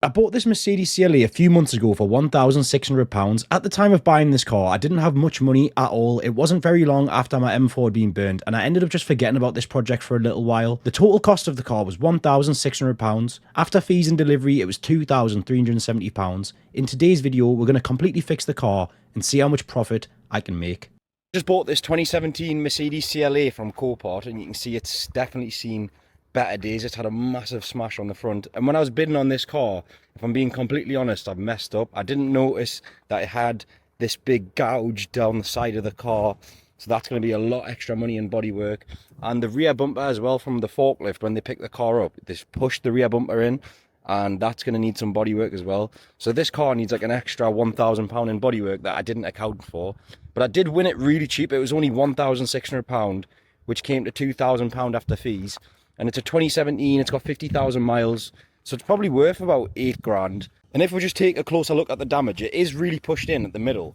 I bought this Mercedes CLA a few months ago for £1,600. At the time of buying this car, I didn't have much money at all. It wasn't very long after my M4 had been burned, and I ended up just forgetting about this project for a little while. The total cost of the car was £1,600. After fees and delivery, it was £2,370. In today's video, we're going to completely fix the car and see how much profit I can make. Just bought this 2017 Mercedes CLA from Copart, and you can see it's definitely seen better days. It's had a massive smash on the front, and when I was bidding on this car, if I'm being completely honest, I've messed up. I didn't notice that it had this big gouge down the side of the car, so that's going to be a lot extra money in bodywork. And the rear bumper as well, from the forklift, when they pick the car up, they pushed the rear bumper in, and that's going to need some bodywork as well. So this car needs like an extra £1,000 in bodywork that I didn't account for, but I did win it really cheap. It was only £1,600, which came to £2,000 after fees. And it's a 2017, it's got 50,000 miles, so it's probably worth about 8 grand. And if we just take a closer look at the damage, it is really pushed in at the middle.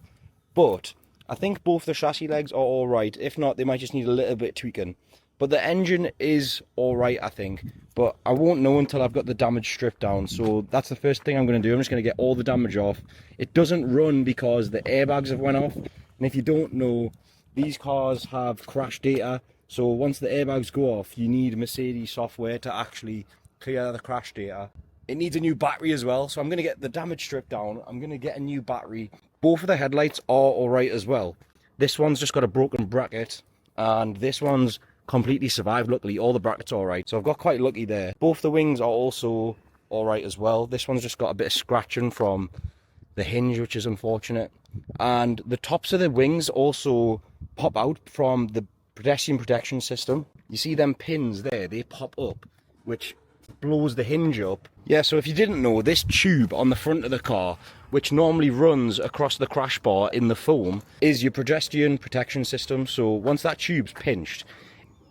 But I think both the chassis legs are all right. If not, they might just need a little bit tweaking. But the engine is all right, I think. But I won't know until I've got the damage stripped down. So that's the first thing I'm going to do. I'm just going to get all the damage off. It doesn't run because the airbags have went off. And if you don't know, these cars have crash data. So once the airbags go off, you need Mercedes software to actually clear the crash data. It needs a new battery as well, so I'm going to get the damage stripped down. I'm going to get a new battery. Both of the headlights are alright as well. This one's just got a broken bracket, and this one's completely survived, luckily. All the brackets are alright, so I've got quite lucky there. Both the wings are also alright as well. This one's just got a bit of scratching from the hinge, which is unfortunate. And the tops of the wings also pop out from the pedestrian protection system. You see them pins there, they pop up, which blows the hinge up. Yeah, so if you didn't know, this tube on the front of the car, which normally runs across the crash bar in the foam, is your pedestrian protection system. So once that tube's pinched,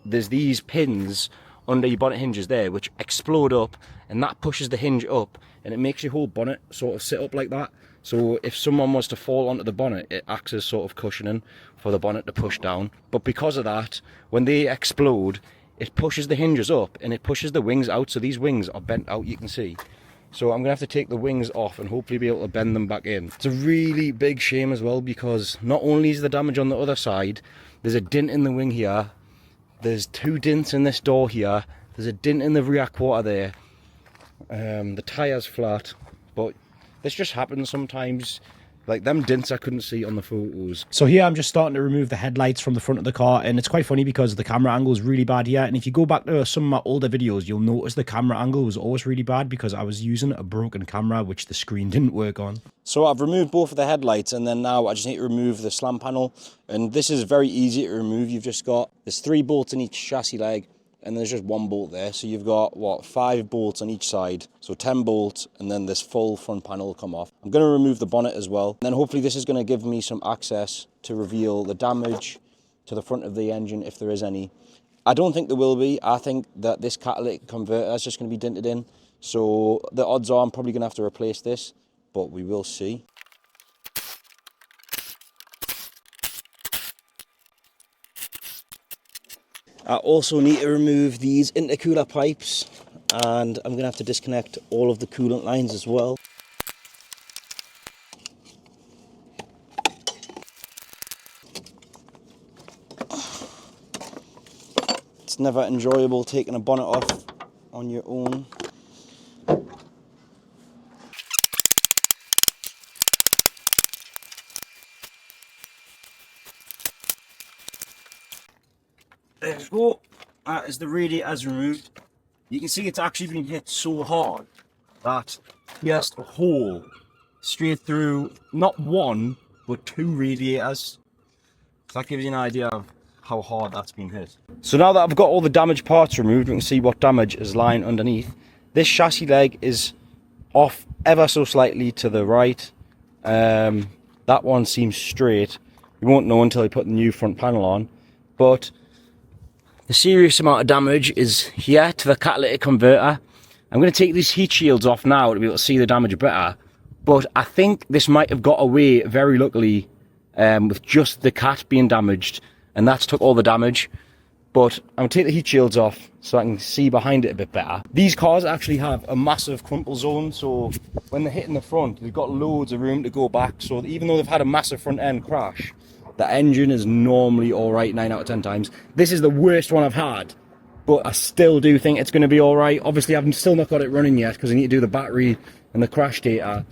there's these pins under your bonnet hinges there which explode up, and that pushes the hinge up, and it makes your whole bonnet sort of sit up like that. So if someone was to fall onto the bonnet, it acts as sort of cushioning for the bonnet to push down. But because of that, when they explode, it pushes the hinges up and it pushes the wings out. So these wings are bent out, you can see. So I'm going to have to take the wings off and hopefully be able to bend them back in. It's a really big shame as well, because not only is the damage on the other side, there's a dent in the wing here. There's 2 dents in this door here. There's a dent in the rear quarter there. The tyre's flat, but this just happens sometimes. Like them dents I couldn't see on the photos. So here I'm just starting to remove the headlights from the front of the car, and it's quite funny because the camera angle is really bad here. And if you go back to some of my older videos, you'll notice the camera angle was always really bad because I was using a broken camera which the screen didn't work on. So I've removed both of the headlights, and then now I just need to remove the slam panel. And this is very easy to remove. There's 3 bolts in each chassis leg, and there's just 1 bolt there. So you've got, what, 5 bolts on each side. So 10 bolts, and then this full front panel will come off. I'm going to remove the bonnet as well. And then hopefully this is going to give me some access to reveal the damage to the front of the engine, if there is any. I don't think there will be. I think that this catalytic converter is just going to be dented in. So the odds are I'm probably going to have to replace this, but we will see. I also need to remove these intercooler pipes, and I'm going to have to disconnect all of the coolant lines as well. It's never enjoyable taking a bonnet off on your own. There we go. That is the radiators removed. You can see it's actually been hit so hard that pierced a hole straight through not 1 but 2 radiators. So that gives you an idea of how hard that's been hit. So now that I've got all the damaged parts removed, we can see what damage is lying underneath. This chassis leg is off ever so slightly to the right. That one seems straight. We won't know until I put the new front panel on. But the serious amount of damage is here to the catalytic converter. I'm going to take these heat shields off now to be able to see the damage better. But I think this might have got away very luckily with just the cat being damaged. And that's took all the damage. But I'm going to take the heat shields off so I can see behind it a bit better. These cars actually have a massive crumple zone, so when they're hitting the front, they've got loads of room to go back. So even though they've had a massive front end crash, the engine is normally alright 9 out of 10 times. This is the worst one I've had, but I still do think it's going to be alright. Obviously, I've still not got it running yet because I need to do the battery and the crash data,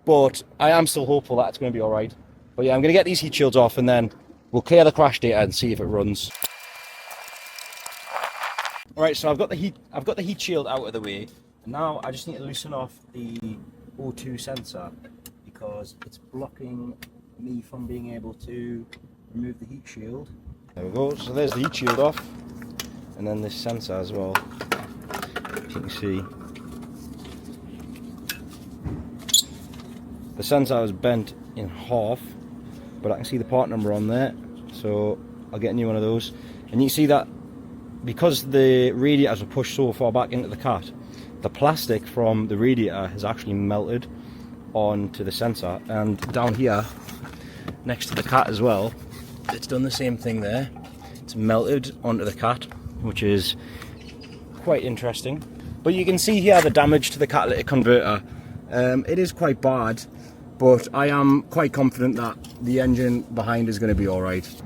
but I am still hopeful that it's going to be alright. But yeah, I'm going to get these heat shields off and then we'll clear the crash data and see if it runs. Alright, so I've got the heat shield out of the way, and now I just need to loosen off the O2 sensor because it's blocking me from being able to remove the heat shield. There we go, so there's the heat shield off, and then this sensor as well, as you can see. The sensor is bent in half, but I can see the part number on there, so I'll get a new one of those. And you can see that because the radiators are pushed so far back into the cat, the plastic from the radiator has actually melted onto the sensor, and down here next to the cat as well, it's done the same thing there. It's melted onto the cat, which is quite interesting. But you can see here the damage to the catalytic converter. It is quite bad, but I am quite confident that the engine behind is going to be alright.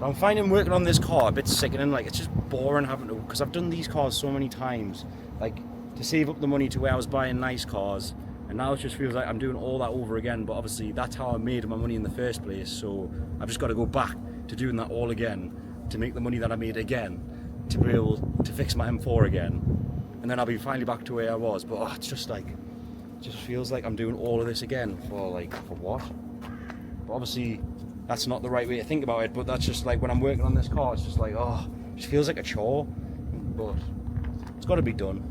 I'm finding working on this car a bit sickening. Like, it's just boring having to, because I've done these cars so many times, like to save up the money to where I was buying nice cars, and now it just feels like I'm doing all that over again. But obviously that's how I made my money in the first place, so I've just got to go back to doing that all again to make the money that I made again, to be able to fix my M4 again, and then I'll be finally back to where I was. But it's just like, it just feels like I'm doing all of this again for what? But obviously that's not the right way to think about it, but that's just like when I'm working on this car, it's just like, oh, it just feels like a chore, but it's got to be done.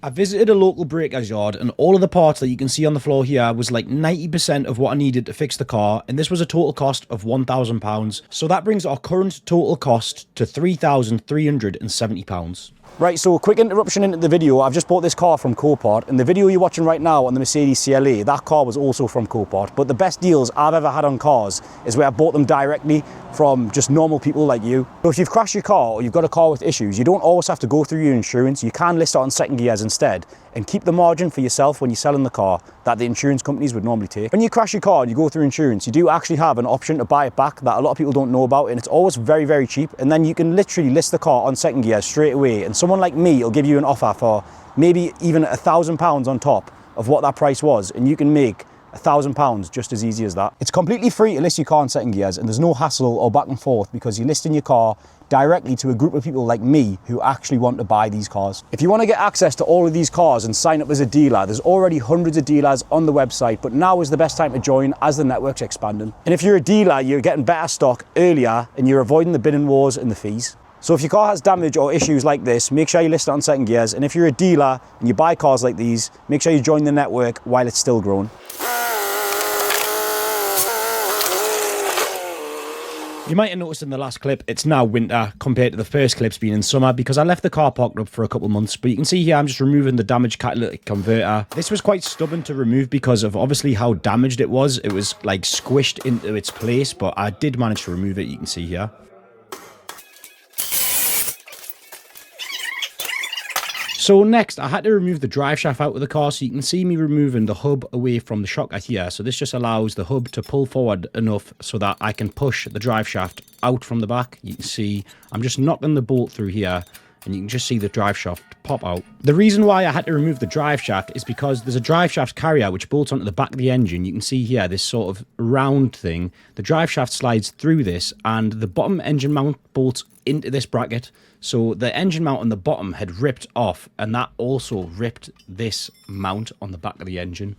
I visited a local breaker's yard, and all of the parts that you can see on the floor here was like 90% of what I needed to fix the car, and this was a total cost of £1,000. So that brings our current total cost to £3,370. Right, so quick interruption into the video. I've just bought this car from Copart, and the video you're watching right now on the Mercedes CLA, that car was also from Copart. But the best deals I've ever had on cars is where I bought them directly from just normal people like you. So if you've crashed your car or you've got a car with issues, you don't always have to go through your insurance. You can list it on second gears instead and keep the margin for yourself when you're selling the car that the insurance companies would normally take. When you crash your car and you go through insurance, you do actually have an option to buy it back that a lot of people don't know about, and it's always very, very cheap. And then you can literally list the car on second gear straight away, and someone like me will give you an offer for maybe even £1,000 on top of what that price was, and you can make £1,000 just as easy as that. It's completely free to list your car on second gears, and there's no hassle or back and forth because you're listing your car directly to a group of people like me who actually want to buy these cars. If you want to get access to all of these cars and sign up as a dealer, there's already hundreds of dealers on the website, but now is the best time to join as the network's expanding. And if you're a dealer, you're getting better stock earlier and you're avoiding the bidding wars and the fees. So if your car has damage or issues like this, make sure you list it on second gears. And if you're a dealer and you buy cars like these, make sure you join the network while it's still growing. You might have noticed in the last clip, it's now winter compared to the first clips being in summer because I left the car parked up for a couple of months. But you can see here, I'm just removing the damaged catalytic converter. This was quite stubborn to remove because of obviously how damaged it was. It was like squished into its place, but I did manage to remove it, you can see here. So next, I had to remove the drive shaft out of the car, so you can see me removing the hub away from the shocker here. So this just allows the hub to pull forward enough so that I can push the drive shaft out from the back. You can see I'm just knocking the bolt through here, and you can just see the drive shaft pop out. The reason why I had to remove the drive shaft is because there's a drive shaft carrier which bolts onto the back of the engine. You can see here this sort of round thing. The drive shaft slides through this, and the bottom engine mount bolts into this bracket. So the engine mount on the bottom had ripped off, and that also ripped this mount on the back of the engine.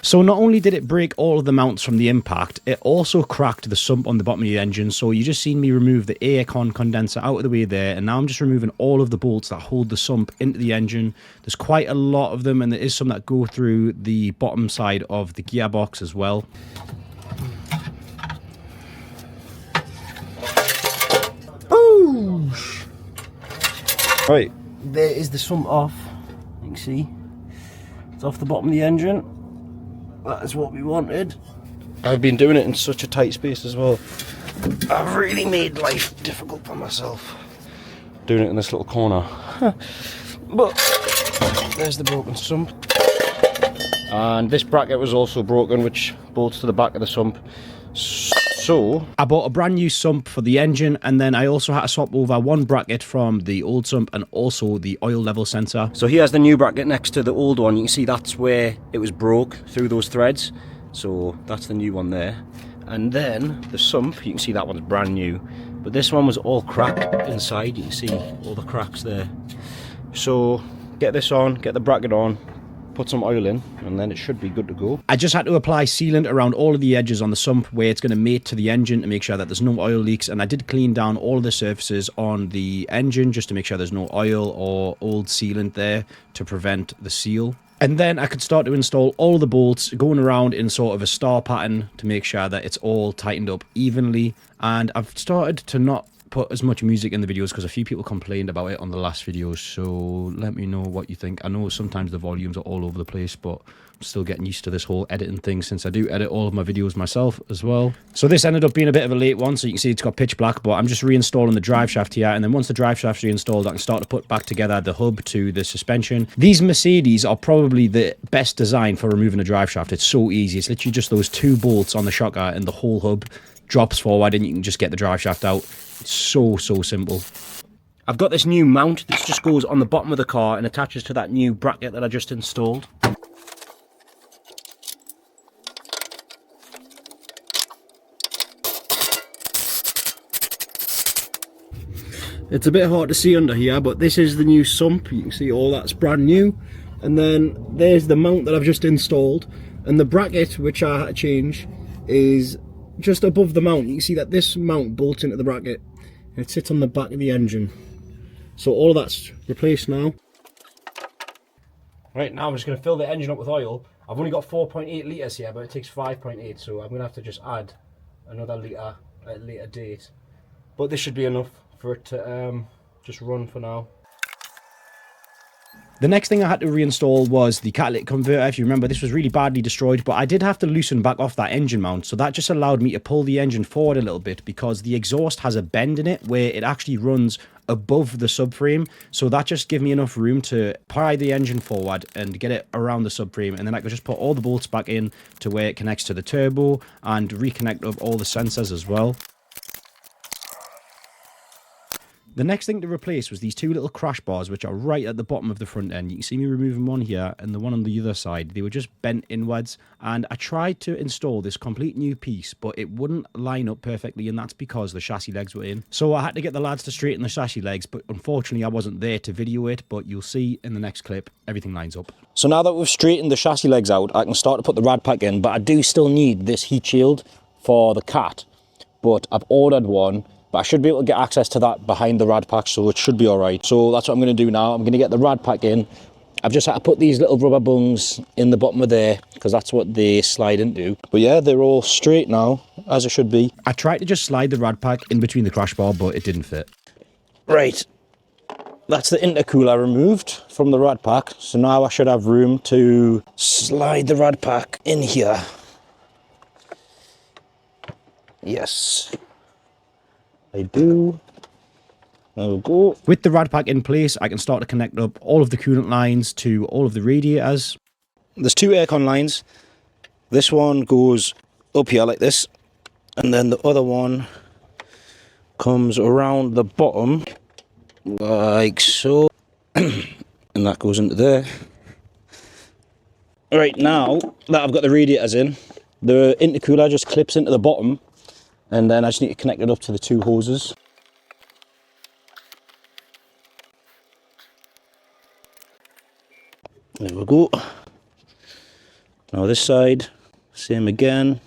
So not only did it break all of the mounts from the impact, it also cracked the sump on the bottom of the engine. So you just seen me remove the air con condenser out of the way there, and now I'm just removing all of the bolts that hold the sump into the engine. There's quite a lot of them, and there is some that go through the bottom side of the gearbox as well. Boosh! Right, there is the sump off. You can see it's off the bottom of the engine. That is what we wanted. I've been doing it in such a tight space as well. I've really made life difficult for myself doing it in this little corner. But there's the broken sump. And this bracket was also broken, which bolts to the back of the sump. So I bought a brand new sump for the engine, and then I also had to swap over one bracket from the old sump and also the oil level sensor. So here's the new bracket next to the old one. You can see that's where it was broke through those threads. So that's the new one there. And then the sump, you can see that one's brand new. But this one was all cracked inside. You can see all the cracks there. So get this on, get the bracket on, put some oil in, and then it should be good to go. I just had to apply sealant around all of the edges on the sump where it's going to mate to the engine to make sure that there's no oil leaks, and I did clean down all of the surfaces on the engine just to make sure there's no oil or old sealant there to prevent the seal. And then I could start to install all the bolts, going around in sort of a star pattern to make sure that it's all tightened up evenly. And I've started to not put as much music in the videos because a few people complained about it on the last videos, so let me know what you think. I know sometimes the volumes are all over the place, but I'm still getting used to this whole editing thing since I do edit all of my videos myself as well. So this ended up being a bit of a late one, so you can see it's got pitch black, but I'm just reinstalling the drive shaft here, and then once the drive shaft's reinstalled, I can start to put back together the hub to the suspension. These Mercedes are probably the best design for removing a drive shaft. It's so easy. It's literally just those two bolts on the shocker and the whole hub drops forward and you can just get the drive shaft out. It's so simple. I've got this new mount that just goes on the bottom of the car and attaches to that new bracket that I just installed. It's a bit hard to see under here, but this is the new sump. You can see all that's brand new. And then there's the mount that I've just installed. And the bracket, which I had to change, is just above the mount. You can see that this mount bolts into the bracket and it sits on the back of the engine. So all of that's replaced now. Right, now I'm just going to fill the engine up with oil. I've only got 4.8 litres here, but it takes 5.8, so I'm going to have to just add another litre at a later date. But this should be enough for it to just run for now. The next thing I had to reinstall was the catalytic converter. If you remember, this was really badly destroyed, but I did have to loosen back off that engine mount, so that just allowed me to pull the engine forward a little bit because the exhaust has a bend in it where it actually runs above the subframe, so that just gave me enough room to pry the engine forward and get it around the subframe, and then I could just put all the bolts back in to where it connects to the turbo and reconnect up all the sensors as well. The next thing to replace was these two little crash bars, which are right at the bottom of the front end. You can see me removing one here and the one on the other side. They were just bent inwards, and I tried to install this complete new piece, but it wouldn't line up perfectly, and that's because the chassis legs were in. So I had to get the lads to straighten the chassis legs, but unfortunately I wasn't there to video it, but you'll see in the next clip, everything lines up. So now that we've straightened the chassis legs out, I can start to put the rad pack in, but I do still need this heat shield for the Cat, but I've ordered one. But I should be able to get access to that behind the rad pack, so it should be all right. So that's what I'm going to do now. I'm going to get the rad pack in. I've just had to put these little rubber bungs in the bottom of there because that's what they slide into. But yeah, they're all straight now, as it should be. I tried to just slide the rad pack in between the crash bar, but it didn't fit. Right, that's the intercooler removed from the rad pack. So now I should have room to slide the rad pack in here. Yes. I do. There we go. With the rad pack in place, I can start to connect up all of the coolant lines to all of the radiators. There's two aircon lines. This one goes up here like this, and then the other one comes around the bottom like so, and that goes into there. Right, now that I've got the radiators in, the intercooler just clips into the bottom, and then I just need to connect it up to the two hoses. There we go. Now this side, same again.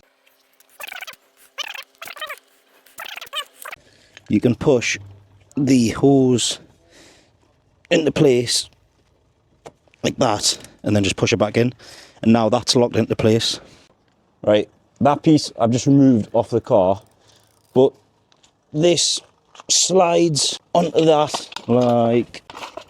You can push the hose into place like that, and then just push it back in, and now that's locked into place. Right, that piece I've just removed off the car, but this slides onto that like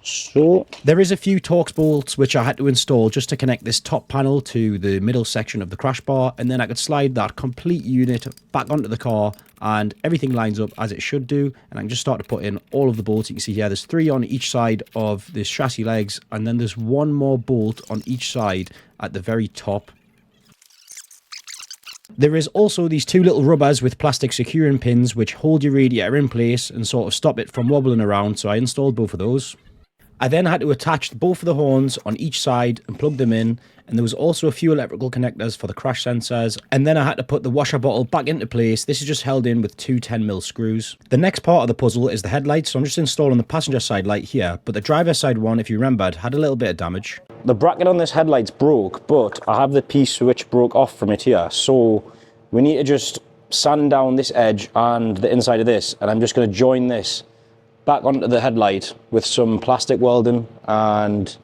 so. There is a few Torx bolts which I had to install just to connect this top panel to the middle section of the crash bar, and then I could slide that complete unit back onto the car and everything lines up as it should do, and I can just start to put in all of the bolts. You can see here there's 3 on each side of this chassis legs, and then there's 1 more bolt on each side at the very top. There is also these 2 little rubbers with plastic securing pins which hold your radiator in place and sort of stop it from wobbling around, so I installed both of those. I then had to attach both of the horns on each side and plug them in, and there was also a few electrical connectors for the crash sensors, and then I had to put the washer bottle back into place. This is just held in with 2 10mm screws. The next part of the puzzle is the headlights, so I'm just installing the passenger side light here, but the driver's side one, if you remembered, had a little bit of damage. The bracket on this headlight's broke, but I have the piece which broke off from it here, so we need to just sand down this edge and the inside of this, and I'm just going to join this back onto the headlight with some plastic welding and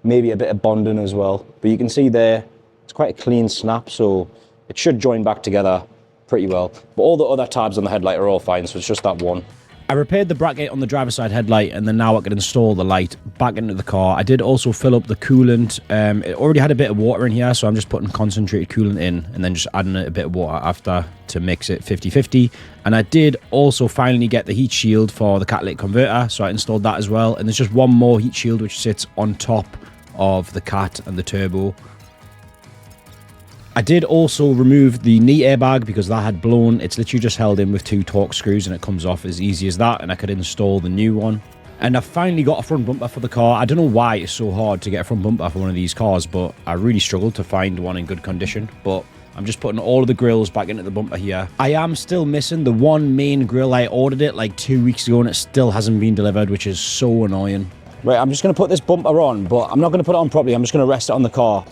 maybe a bit of bonding as well. But you can see there, it's quite a clean snap, so it should join back together pretty well. But all the other tabs on the headlight are all fine, so it's just that one. I repaired the bracket on the driver's side headlight, and then now I can install the light back into the car. I did also fill up the coolant. It already had a bit of water in here, so I'm just putting concentrated coolant in and then just adding a bit of water after to mix it 50-50. And I did also finally get the heat shield for the catalytic converter, so I installed that as well. And there's just 1 more heat shield which sits on top of the cat and the turbo. I did also remove the knee airbag because that had blown. It's literally just held in with 2 Torx screws and it comes off as easy as that, and I could install the new one. And I finally got a front bumper for the car. I don't know why it's so hard to get a front bumper for one of these cars, but I really struggled to find one in good condition. But I'm just putting all of the grills back into the bumper here. I am still missing the one main grill. I ordered it like 2 weeks ago and it still hasn't been delivered, which is so annoying. Right, I'm just going to put this bumper on, but I'm not going to put it on properly. I'm just going to rest it on the car.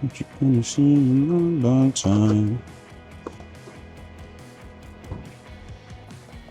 What you gonna see in a long time.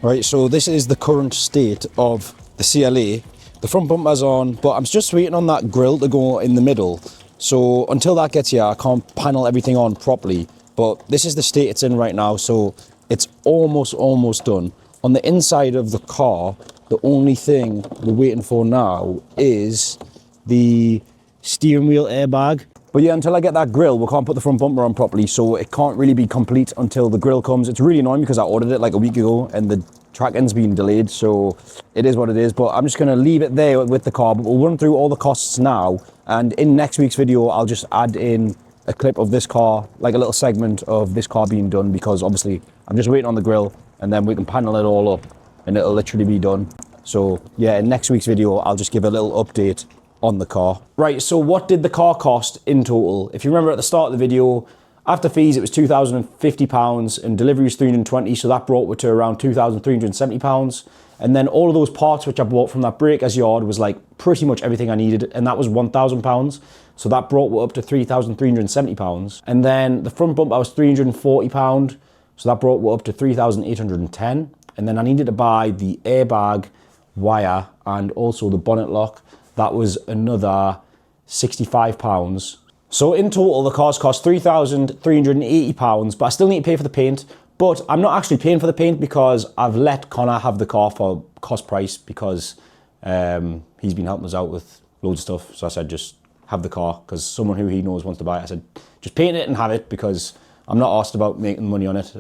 Right, so this is the current state of the CLA. The front bumper's on, but I'm just waiting on that grille to go in the middle. So until that gets here, I can't panel everything on properly. But this is the state it's in right now, so it's almost done. On the inside of the car, the only thing we're waiting for now is the steering wheel airbag. But yeah, until I get that grille, we can't put the front bumper on properly, so it can't really be complete until the grille comes. It's really annoying because I ordered it like a week ago and the tracking's been delayed, so it is what it is. But I'm just going to leave it there with the car, but we'll run through all the costs now. And in next week's video, I'll just add in a clip of this car, like a little segment of this car being done, because obviously I'm just waiting on the grille and then we can panel it all up and it'll literally be done. So yeah, in next week's video, I'll just give a little update on the car. Right, so what did the car cost in total? If you remember at the start of the video, after fees it was £2,050 and delivery was £320, so that brought it to around £2,370. And then all of those parts which I bought from that breaker's yard was like pretty much everything I needed, and that was £1,000. So that brought it up to £3,370. And then the front bumper was £340, so that brought it up to £3,810. And then I needed to buy the airbag wire and also the bonnet lock. That was another £65. So in total, the cars cost £3,380, but I still need to pay for the paint. But I'm not actually paying for the paint because I've let Connor have the car for cost price because he's been helping us out with loads of stuff. So I said, just have the car because someone who he knows wants to buy it. I said, just paint it and have it because I'm not asked about making money on it.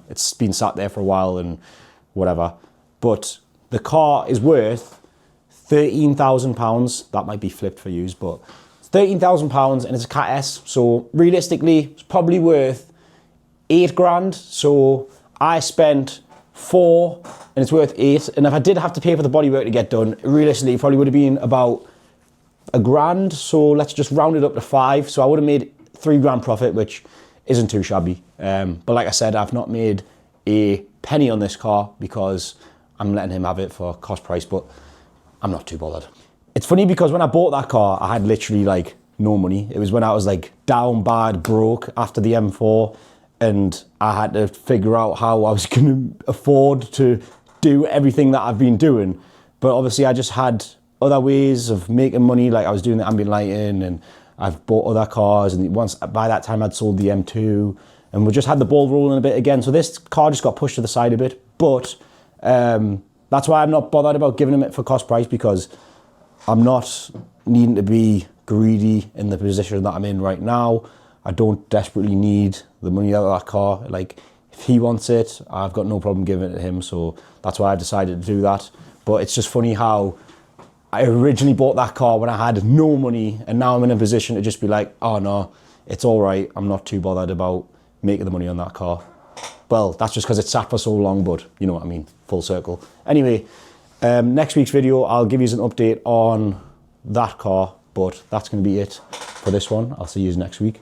It's been sat there for a while and whatever. But the car is worth £13,000. That might be flipped for use, but it's £13,000 and it's a Cat S. So realistically, it's probably worth £8,000. So I spent 4 and it's worth 8. And if I did have to pay for the bodywork to get done, realistically, it probably would have been about £1,000. So let's just round it up to 5. So I would have made £3,000 profit, which isn't too shabby. But like I said, I've not made a penny on this car because I'm letting him have it for cost price, but I'm not too bothered. It's funny because when I bought that car, I had literally like no money. It was when I was like down bad, broke after the M4, and I had to figure out how I was going to afford to do everything that I've been doing. But obviously I just had other ways of making money, like I was doing the ambient lighting and I've bought other cars, and once by that time I'd sold the M2 and we just had the ball rolling a bit again. So this car just got pushed to the side a bit, but That's why I'm not bothered about giving him it for cost price, because I'm not needing to be greedy in the position that I'm in right now. I don't desperately need the money out of that car. Like, if he wants it, I've got no problem giving it to him. So that's why I decided to do that. But it's just funny how I originally bought that car when I had no money, and now I'm in a position to just be like, oh no, it's all right. I'm not too bothered about making the money on that car. Well, that's just because it sat for so long, but you know what I mean, full circle. Anyway, next week's video, I'll give you an update on that car, but that's going to be it for this one. I'll see you next week.